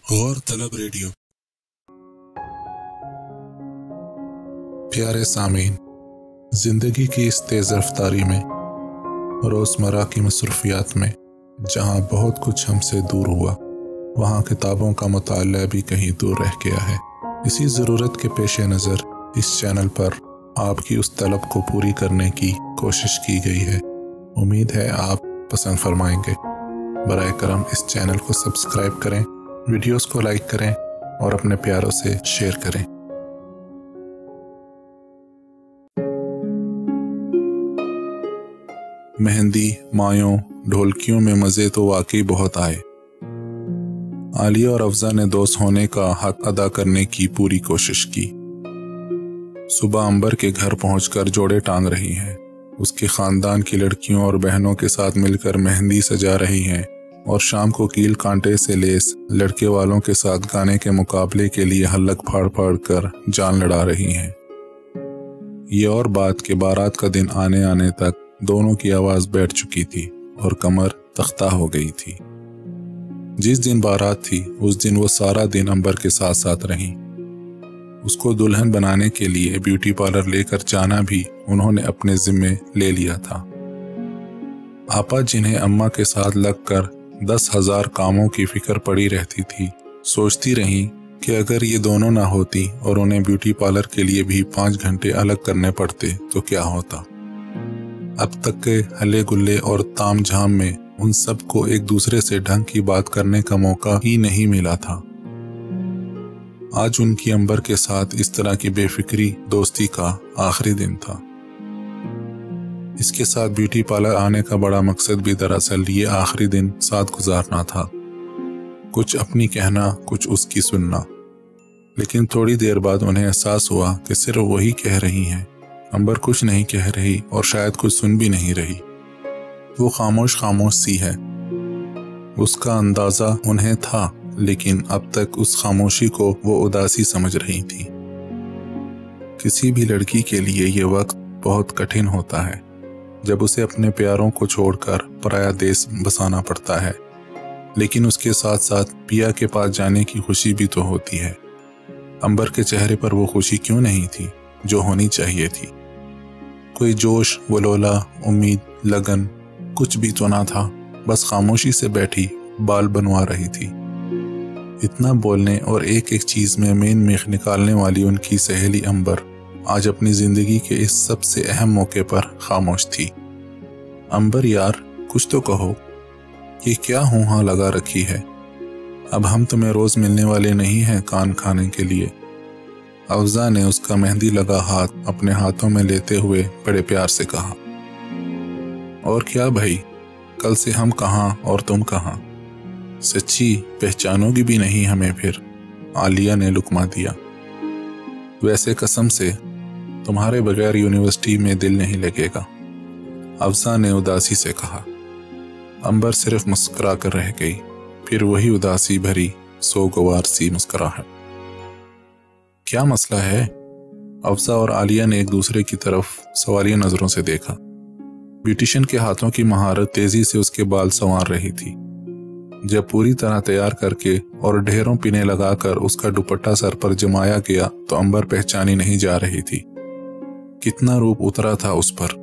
غور طلب ریڈیو۔ پیارے سامعین، زندگی کی اس تیز رفتاری میں، روزمرہ کی مصروفیات میں، جہاں بہت کچھ ہم سے دور ہوا، وہاں کتابوں کا مطالعہ بھی کہیں دور رہ گیا ہے۔ اسی ضرورت کے پیش نظر اس چینل پر آپ کی اس طلب کو پوری کرنے کی کوشش کی گئی ہے۔ امید ہے آپ پسند فرمائیں گے۔ برائے کرم اس چینل کو سبسکرائب کریں، ویڈیوز کو لائک کریں اور اپنے پیاروں سے شیئر کریں۔ مہندی، مایوں، ڈھولکیوں میں مزے تو واقعی بہت آئے۔ عالیہ اور افضا نے دوست ہونے کا حق ادا کرنے کی پوری کوشش کی۔ صبح عنبر کے گھر پہنچ کر جوڑے ٹانگ رہی ہیں، اس کے خاندان کی لڑکیوں اور بہنوں کے ساتھ مل کر مہندی سجا رہی ہیں، اور شام کو کیل کانٹے سے لیس لڑکے والوں کے ساتھ گانے کے مقابلے کے لیے حلق پھاڑ پھاڑ کر جان لڑا رہی ہیں۔ یہ اور بات کہ بارات کا دن آنے تک دونوں کی آواز بیٹھ چکی تھی اور کمر تختہ ہو گئی تھی۔ جس دن بارات تھی اس دن وہ سارا دن عنبر کے ساتھ ساتھ رہیں۔ اس کو دلہن بنانے کے لیے بیوٹی پارلر لے کر جانا بھی انہوں نے اپنے ذمے لے لیا تھا۔ آپا جنہیں اماں کے ساتھ لگ کر 10,000 کاموں کی فکر پڑی رہتی تھی، سوچتی رہیں کہ اگر یہ دونوں نہ ہوتی اور انہیں بیوٹی پارلر کے لیے بھی 5 گھنٹے الگ کرنے پڑتے تو کیا ہوتا۔ اب تک کے ہلے گلے اور تام جھام میں ان سب کو ایک دوسرے سے ڈھنگ کی بات کرنے کا موقع ہی نہیں ملا تھا۔ آج ان کی عنبر کے ساتھ اس طرح کی بے فکری دوستی کا آخری دن تھا۔ اس کے ساتھ بیوٹی پارلر آنے کا بڑا مقصد بھی دراصل یہ آخری دن ساتھ گزارنا تھا، کچھ اپنی کہنا، کچھ اس کی سننا۔ لیکن تھوڑی دیر بعد انہیں احساس ہوا کہ صرف وہی کہہ رہی ہیں، عنبر کچھ نہیں کہہ رہی اور شاید کچھ سن بھی نہیں رہی۔ وہ خاموش سی ہے۔ اس کا اندازہ انہیں تھا، لیکن اب تک اس خاموشی کو وہ اداسی سمجھ رہی تھی۔ کسی بھی لڑکی کے لیے یہ وقت بہت کٹھن ہوتا ہے جب اسے اپنے پیاروں کو چھوڑ کر پرایا دیس بسانا پڑتا ہے، لیکن اس کے ساتھ ساتھ پیا کے پاس جانے کی خوشی بھی تو ہوتی ہے۔ عنبر کے چہرے پر وہ خوشی کیوں نہیں تھی جو ہونی چاہیے تھی؟ کوئی جوش، ولولہ، امید، لگن کچھ بھی تو نہ تھا، بس خاموشی سے بیٹھی بال بنوا رہی تھی۔ اتنا بولنے اور ایک ایک چیز میں مین میخ نکالنے والی ان کی سہیلی عنبر آج اپنی زندگی کے اس سب سے اہم موقع پر خاموش تھی۔ عنبر یار، کچھ تو کہو، یہ کیا ہوں ہاں لگا رکھی ہے؟ اب ہم تمہیں روز ملنے والے نہیں ہیں کان کھانے کے لیے۔ افضا نے اس کا مہندی لگا ہاتھ اپنے ہاتھوں میں لیتے ہوئے بڑے پیار سے کہا۔ اور کیا بھائی، کل سے ہم کہاں اور تم کہاں؟ سچی پہچانو گی بھی نہیں ہمیں پھر؟ عالیہ نے لقمہ دیا۔ ویسے قسم سے تمہارے بغیر یونیورسٹی میں دل نہیں لگے گا، افضا نے اداسی سے کہا۔ عنبر صرف مسکرا کر رہ گئی، پھر وہی اداسی بھری سوگوار سی مسکراہٹ۔ کیا مسئلہ ہے؟ افضا اور عالیہ نے ایک دوسرے کی طرف سوالیہ نظروں سے دیکھا۔ بیوٹیشن کے ہاتھوں کی مہارت تیزی سے اس کے بال سنوار رہی تھی۔ جب پوری طرح تیار کر کے اور ڈھیروں پینے لگا کر اس کا دوپٹہ سر پر جمایا گیا تو عنبر پہچانی نہیں جا رہی تھی۔ کتنا روپ اترا تھا اس پر۔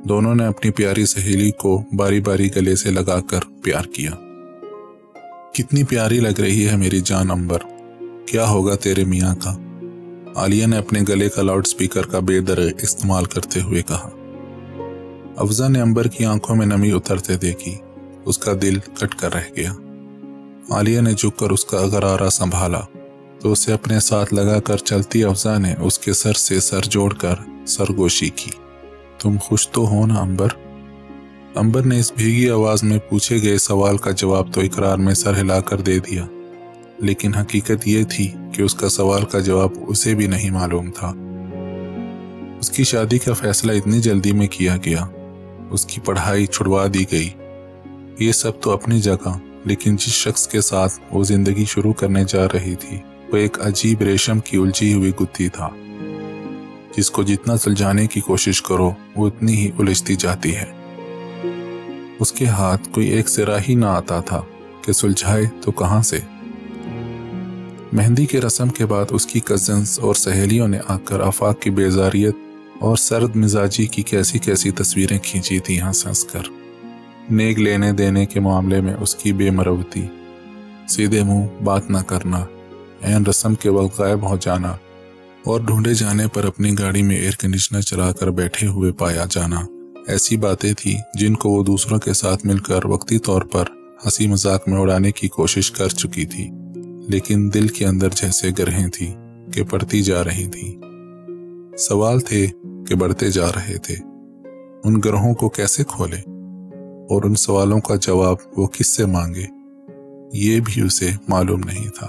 دونوں نے اپنی پیاری سہیلی کو باری باری گلے سے لگا کر پیار کیا۔ کتنی پیاری لگ رہی ہے میری جان عنبر، کیا ہوگا تیرے میاں کا؟ عالیہ نے اپنے گلے کا لاؤڈ سپیکر کا بے درغ استعمال کرتے ہوئے کہا۔ افضا نے عنبر کی آنکھوں میں نمی اترتے دیکھی، اس کا دل کٹ کر رہ گیا۔ عالیہ نے جھک کر اس کا غرارہ سنبھالا تو اسے اپنے ساتھ لگا کر چلتی افضا نے اس کے سر سے سر جوڑ کر سرگوشی کی۔ تم خوش تو ہو نا عنبر؟ عنبر نے اس بھیگی آواز میں پوچھے گئے سوال کا جواب تو اقرار میں سر ہلا کر دے دیا، لیکن حقیقت یہ تھی کہ اس کا سوال کا جواب اسے بھی نہیں معلوم تھا۔ اس کی شادی کا فیصلہ اتنی جلدی میں کیا گیا، اس کی پڑھائی چھڑوا دی گئی، یہ سب تو اپنی جگہ، لیکن جس شخص کے ساتھ وہ زندگی شروع کرنے جا رہی تھی وہ ایک عجیب ریشم کی الجھی ہوئی گتھی تھا، جس کو جتنا سلجھانے کی کوشش کرو وہ اتنی ہی الجھتی جاتی ہے۔ اس کے ہاتھ کوئی ایک سرا ہی نہ آتا تھا کہ سلجھائے تو کہاں سے۔ مہندی کے رسم کے بعد اس کی کزنز اور سہیلیوں نے آ کر آفاق کی بیزاریت اور سرد مزاجی کی کیسی کیسی تصویریں کھینچی تھی ہنس ہنس کر۔ نیک لینے دینے کے معاملے میں اس کی بے مروتی، سیدھے منہ بات نہ کرنا، عین رسم کے وقت غائب ہو جانا اور ڈھونڈے جانے پر اپنی گاڑی میں ایئر کنڈیشنر چلا کر بیٹھے ہوئے پایا جانا، ایسی باتیں تھی جن کو وہ دوسروں کے ساتھ مل کر وقتی طور پر ہنسی مذاق میں اڑانے کی کوشش کر چکی تھی، لیکن دل کے اندر جیسے گرہیں تھی کہ بڑھتی جا رہی تھی۔ سوال تھے کہ بڑھتے جا رہے تھے، ان گرہوں کو کیسے کھولے اور ان سوالوں کا جواب وہ کس سے مانگے، یہ بھی اسے معلوم نہیں تھا۔